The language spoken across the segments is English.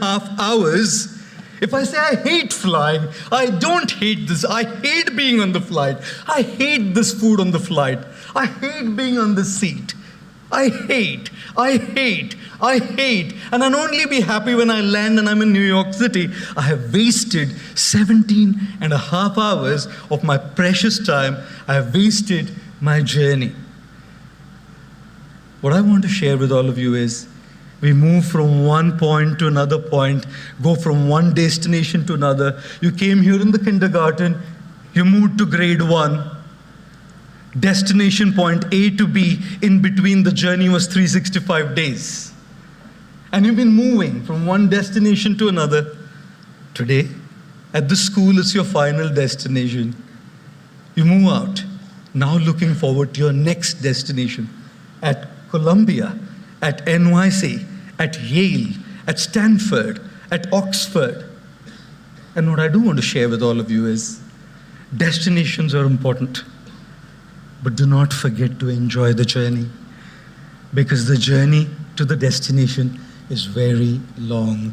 7.5 hours, if I say I hate flying, I don't hate this. I hate being on the flight. I hate this food on the flight. I hate being on the seat. I hate. And I'll only be happy when I land and I'm in New York City. I have wasted 17.5 hours of my precious time. I have wasted my journey. What I want to share with all of you is, we move from one point to another point, go from one destination to another. You came here in the kindergarten, you moved to grade 1. Destination point A to B, in between the journey was 365 days. And you've been moving from one destination to another. Today, at the school is your final destination. You move out, now looking forward to your next destination. At Columbia, at NYC, at Yale, at Stanford, at Oxford. And what I do want to share with all of you is, destinations are important, but do not forget to enjoy the journey, because the journey to the destination is very long.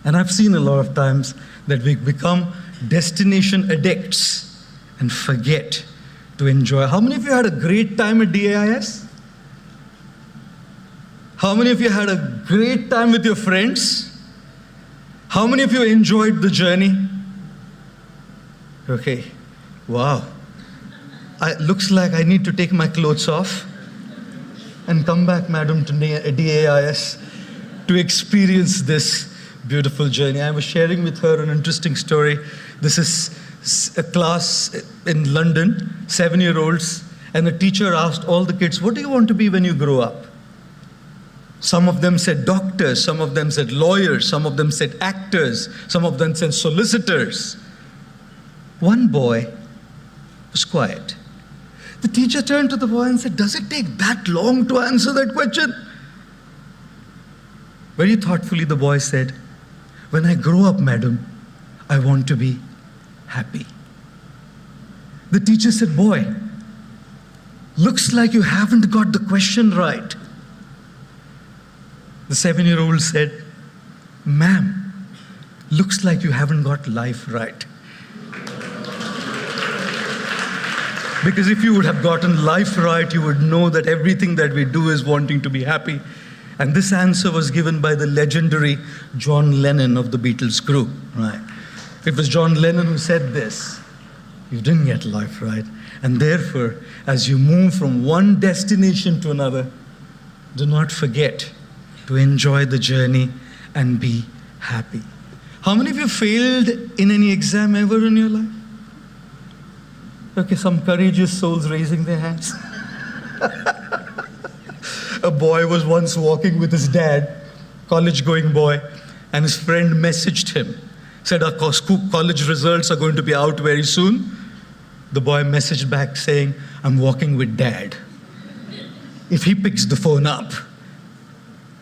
And I've seen a lot of times that we become destination addicts and forget to enjoy. How many of you had a great time at DAIS? How many of you had a great time with your friends? How many of you enjoyed the journey? Okay, wow. Looks like I need to take my clothes off and come back, madam, to DAIS to experience this beautiful journey. I was sharing with her an interesting story. This is a class in London, 7-year-olds, and the teacher asked all the kids, what do you want to be when you grow up? Some of them said doctors, some of them said lawyers, some of them said actors, some of them said solicitors. One boy was quiet. The teacher turned to the boy and said, does it take that long to answer that question? Very thoughtfully, the boy said, when I grow up, madam, I want to be happy. The teacher said, boy, looks like you haven't got the question right. The 7-year-old said, ma'am, looks like you haven't got life right. Because if you would have gotten life right, you would know that everything that we do is wanting to be happy. And this answer was given by the legendary John Lennon of the Beatles group. Right? It was John Lennon who said this. You didn't get life right. And therefore, as you move from one destination to another, do not forget to enjoy the journey and be happy. How many of you failed in any exam ever in your life? Okay, some courageous souls raising their hands. A boy was once walking with his dad, college-going boy, and his friend messaged him, said, our college results are going to be out very soon. The boy messaged back saying, I'm walking with dad. If he picks the phone up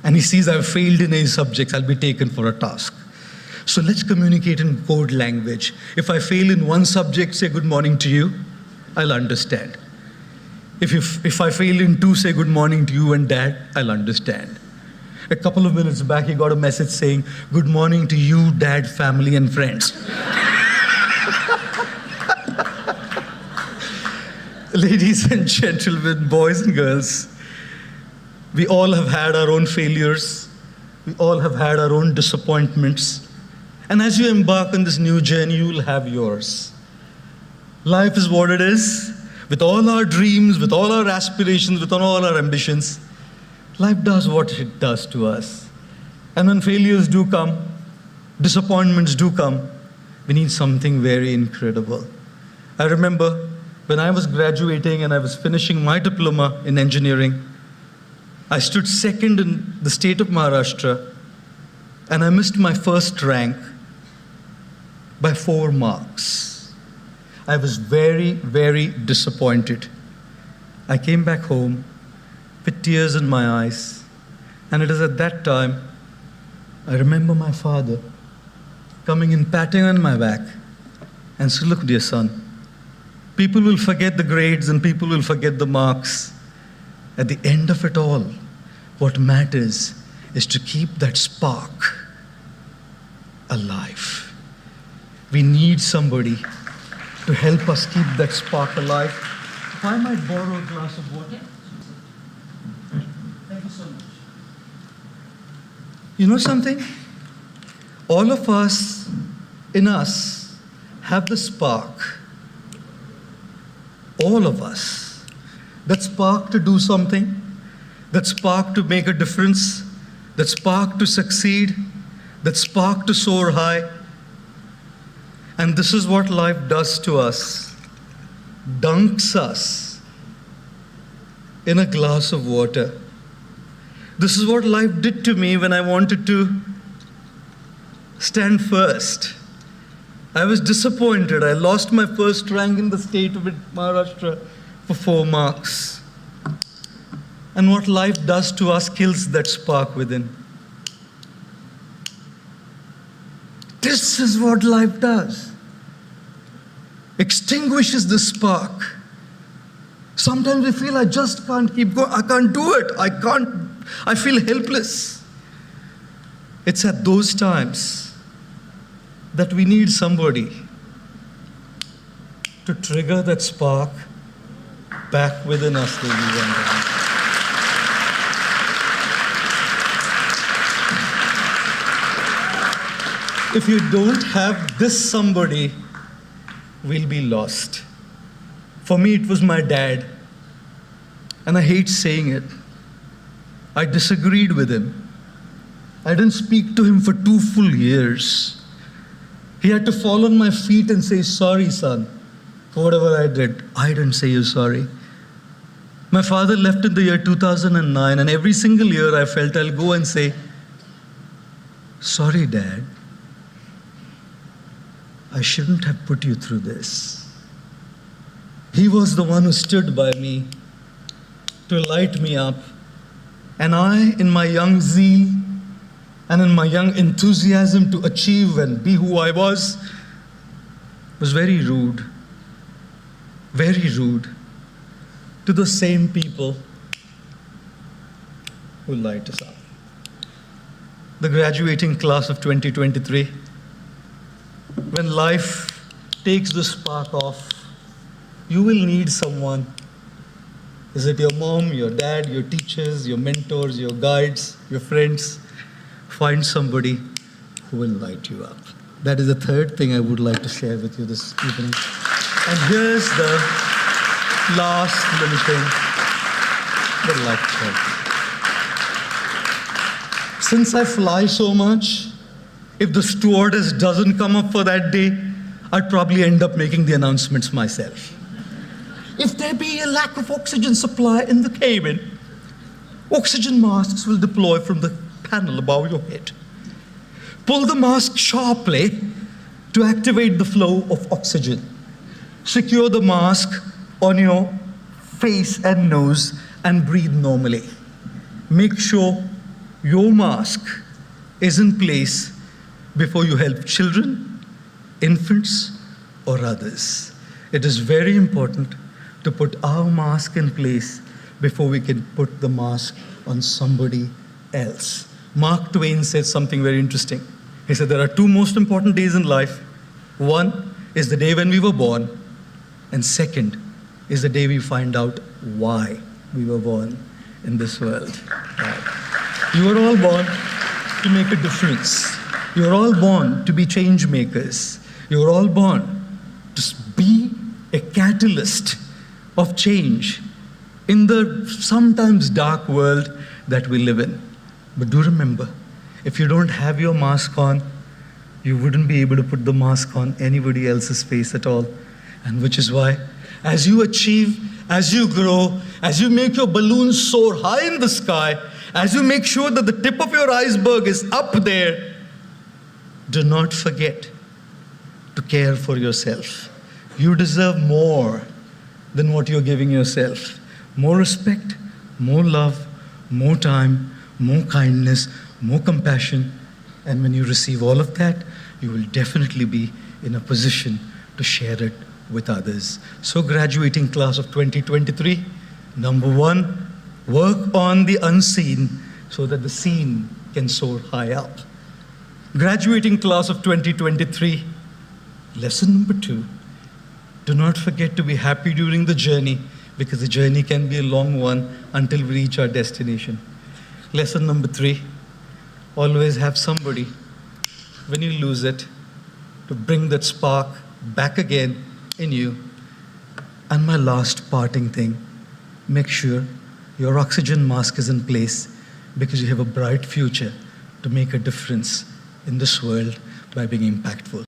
and he sees I've failed in any subjects, I'll be taken for a task. So let's communicate in code language. If I fail in one subject, say good morning to you, I'll understand. If I fail in 2, say good morning to you and dad, I'll understand. A couple of minutes back, he got a message saying, good morning to you, dad, family, and friends. Ladies and gentlemen, boys and girls, we all have had our own failures. We all have had our own disappointments. And as you embark on this new journey, you will have yours. Life is what it is. With all our dreams, with all our aspirations, with all our ambitions, life does what it does to us. And when failures do come, disappointments do come, we need something very incredible. I remember when I was graduating and I was finishing my diploma in engineering, I stood second in the state of Maharashtra, and I missed my first rank by 4 marks. I was very, very disappointed. I came back home with tears in my eyes, and it is at that time I remember my father coming and patting on my back and said, look, dear son, people will forget the grades and people will forget the marks. At the end of it all, what matters is to keep that spark alive. We need somebody to help us keep that spark alive. If I might borrow a glass of water. Thank you so much. You know something? All of us, in us, have the spark. All of us. That spark to do something, that spark to make a difference, that spark to succeed, that spark to soar high. And this is what life does to us. Dunks us in a glass of water. This is what life did to me when I wanted to stand first. I was disappointed. I lost my first rank in the state of Maharashtra for 4 marks. And what life does to us kills that spark within. This is what life does. Extinguishes the spark. Sometimes we feel I just can't keep going. I can't do it. I feel helpless. It's at those times that we need somebody to trigger that spark back within us, ladies and gentlemen. If you don't have this somebody, we'll be lost. For me, it was my dad. And I hate saying it. I disagreed with him. I didn't speak to him for 2 full years. He had to fall on my feet and say, sorry, son, for whatever I did. I didn't say you're sorry. My father left in the year 2009, and every single year I felt I'll go and say, sorry, Dad. I shouldn't have put you through this. He was the one who stood by me to light me up. And I, in my young zeal and in my young enthusiasm to achieve and be who I was very rude to the same people who light us up. The graduating class of 2023, when life takes the spark off, you will need someone. Is it your mom, your dad, your teachers, your mentors, your guides, your friends? Find somebody who will light you up. That is the third thing I would like to share with you this evening. And here's the last little thing that I'd like to share. Since I fly so much, if the stewardess doesn't come up for that day, I'd probably end up making the announcements myself. If there be a lack of oxygen supply in the cabin, oxygen masks will deploy from the panel above your head. Pull the mask sharply to activate the flow of oxygen. Secure the mask on your face and nose and breathe normally. Make sure your mask is in place before you help children, infants, or others. It is very important to put our mask in place before we can put the mask on somebody else. Mark Twain said something very interesting. He said there are 2 most important days in life. One is the day when we were born, and second is the day we find out why we were born in this world. Right. You are all born to make a difference. You are all born to be change makers. You are all born to be a catalyst of change in the sometimes dark world that we live in. But do remember, if you don't have your mask on, you wouldn't be able to put the mask on anybody else's face at all. And which is why, as you achieve, as you grow, as you make your balloon soar high in the sky, as you make sure that the tip of your iceberg is up there, do not forget to care for yourself. You deserve more than what you're giving yourself. More respect, more love, more time, more kindness, more compassion. And when you receive all of that, you will definitely be in a position to share it with others. So graduating class of 2023, number 1, work on the unseen so that the seen can soar high up. Graduating class of 2023, lesson number 2, do not forget to be happy during the journey, because the journey can be a long one until we reach our destination. Lesson number 3, always have somebody, when you lose it, to bring that spark back again in you. And my last parting thing, make sure your oxygen mask is in place, because you have a bright future to make a difference in this world by being impactful.